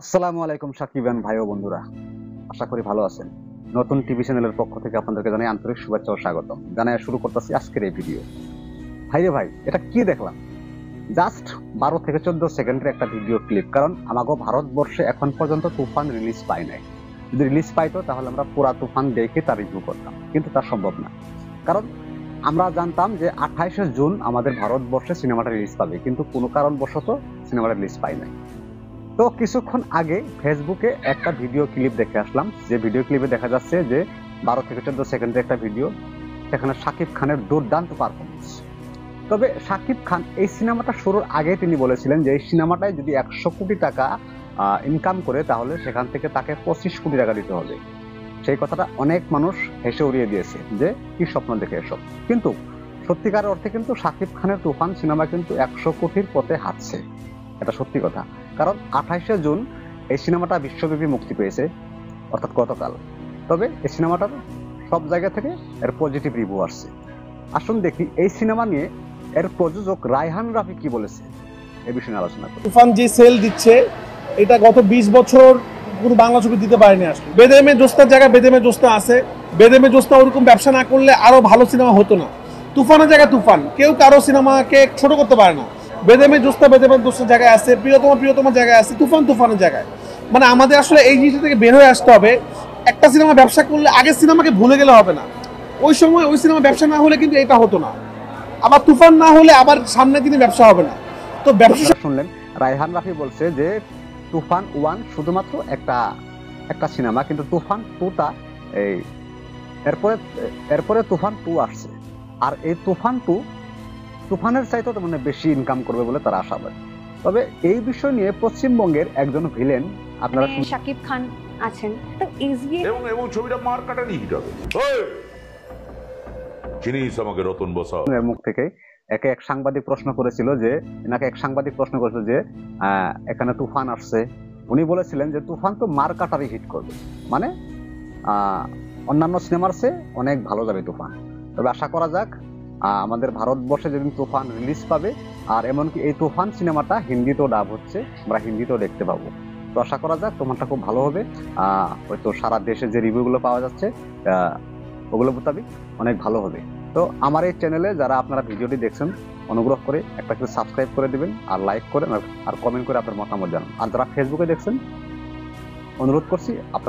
আসসালামু আলাইকুম সাকিবান ভাই ও বন্ধুরা, আশা করি ভালো আছেন। নতুন টিভি চ্যানেলের পক্ষ থেকে আপনাদেরকে জানাই আন্তরিক শুভেচ্ছা ও স্বাগত জানাই শুরু করতেছি আজকের এই ভিডিও। ভাই এটা কি দেখলাম? জাস্ট 12 থেকে 14 সেকেন্ডের একটা ভিডিও ক্লিপ। কারণ আমাগো ভারতবর্ষে এখন পর্যন্ত তুফান রিলিজ পাই নাই। যদি রিলিজ পাইতো তাহলে আমরা পুরা তুফান দেখে তার রিভিউ করতাম, কিন্তু তা সম্ভব না। কারণ আমরা জানতাম যে 28শে জুন আমাদের ভারতবর্ষে সিনেমাটা রিলিজ পাবে, কিন্তু কোনো কারণবশত সিনেমাটা রিলিজ পাই নাই। তো কিছুক্ষণ আগে ফেসবুকে একটা ভিডিও ক্লিপ দেখে আসলাম, যে ভিডিও ক্লিপে দেখা যাচ্ছে যে 12 থেকে 14 সেকেন্ডের একটা ভিডিও, সেখানে শাকিব খানের দুর্দান্ত পারফরমেন্স। তবে শাকিব খান এই সিনেমাটা শুরুর আগে তিনি বলেছিলেন যে এই সিনেমাটায় যদি 100 কোটি টাকা ইনকাম করে তাহলে সেখান থেকে তাকে 25 কোটি টাকা দিতে হবে। সেই কথাটা অনেক মানুষ হেসে উড়িয়ে দিয়েছে যে কি স্বপ্ন দেখে এসব। কিন্তু সত্যিকার অর্থে কিন্তু শাকিব খানের তুফান সিনেমা কিন্তু 100 কোটির পথে হাঁটছে, এটা সত্যি কথা। কারণ 28শে জুন এই সিনেমাটা বিশ্বব্যাপী মুক্তি পেয়েছে, অর্থাৎ গতকাল। তবে এই সিনেমাটার সব জায়গা থেকে এর পজিটিভ রিভিউ আসছে। আসুন দেখি এই সিনেমা নিয়ে এর প্রযোজক রায়হান রাফি কি বলেছে, এই বিষয়ে আলোচনা করি। তুফান যে সেল দিচ্ছে এটা গত 20 বছর কোনো বাংলা ছবি দিতে পারেনি। আসলে বেদেমে জোস্তার জায়গায় বেদেমে জোস্তা আছে। বেদেমে জোস্তা ওরকম ব্যবসা না করলে আরো ভালো সিনেমা হতো না। তুফানের জায়গায় তুফান, কেউ কারো সিনেমাকে ছোট করতে পারে না। বেদেমে জোস্তার জায়গায় আছে, প্রিয়তমার জায়গায় আছে, তুফানের জায়গায়। মানে আমাদের আসলে এই জিনিসটা থেকে বের হয়ে আসতে হবে। একটা সিনেমা ব্যবসা করলে আগের সিনেমাকে ভুলে গেলে হবে না। ওই সময় ওই সিনেমা ব্যবসা না হলে কিন্তু এটা হতো না। আবার তুফান না হলে আবার সামনের দিনে ব্যবসা হবে না। তো ব্যবসা শুনলেন, রায়হান রাফি বলছে যে তুফান 1 শুধুমাত্র একটা সিনেমা, কিন্তু তুফান 2টা এই এরপরে তুফান 2 আসছে। আর এই তুফানের চাইতে তো মানে বেশি ইনকাম করবে বলে তারা আশাবাদী। তবে এই বিষয় নিয়ে পশ্চিমবঙ্গের একজন ভিলেন আপনারা শাকিব খান আছেন, তো এবং ছবিটা মার কাটানি হিট হবে। চিনিস আমাকে রতন বসা এর মুখ থেকে এক সাংবাদিক প্রশ্ন করেছিল যে এখানে তুফান আসছে। উনি বলেছিলেন যে তুফান তো মার কাটারি হিট করবে, মানে অন্যান্য সিনেমার চেয়ে অনেক ভালো যাবে তুফান। তবে আশা করা যাক আমাদের ভারতবর্ষে যেদিন তুফান রিলিজ পাবে, আর এমনকি এই তুফান সিনেমাটা হিন্দিতেও ডাব হচ্ছে, আমরা হিন্দিতেও দেখতে পাবো। তো আশা করা যাক তুফানটা খুব ভালো হবে। হয়তো সারা দেশে যে রিভিউগুলো পাওয়া যাচ্ছে ওগুলো মোতাবেক অনেক ভালো হবে। তো আমার এই চ্যানেলে যারা আপনারা ভিডিওটি দেখছেন, অনুগ্রহ করে একটা করে সাবস্ক্রাইব করে দিবেন, আর লাইক করেন, আর কমেন্ট করে আপনার মতামত জানান। আর যারা ফেসবুকে দেখছেন, অনুরোধ করছি আপনারা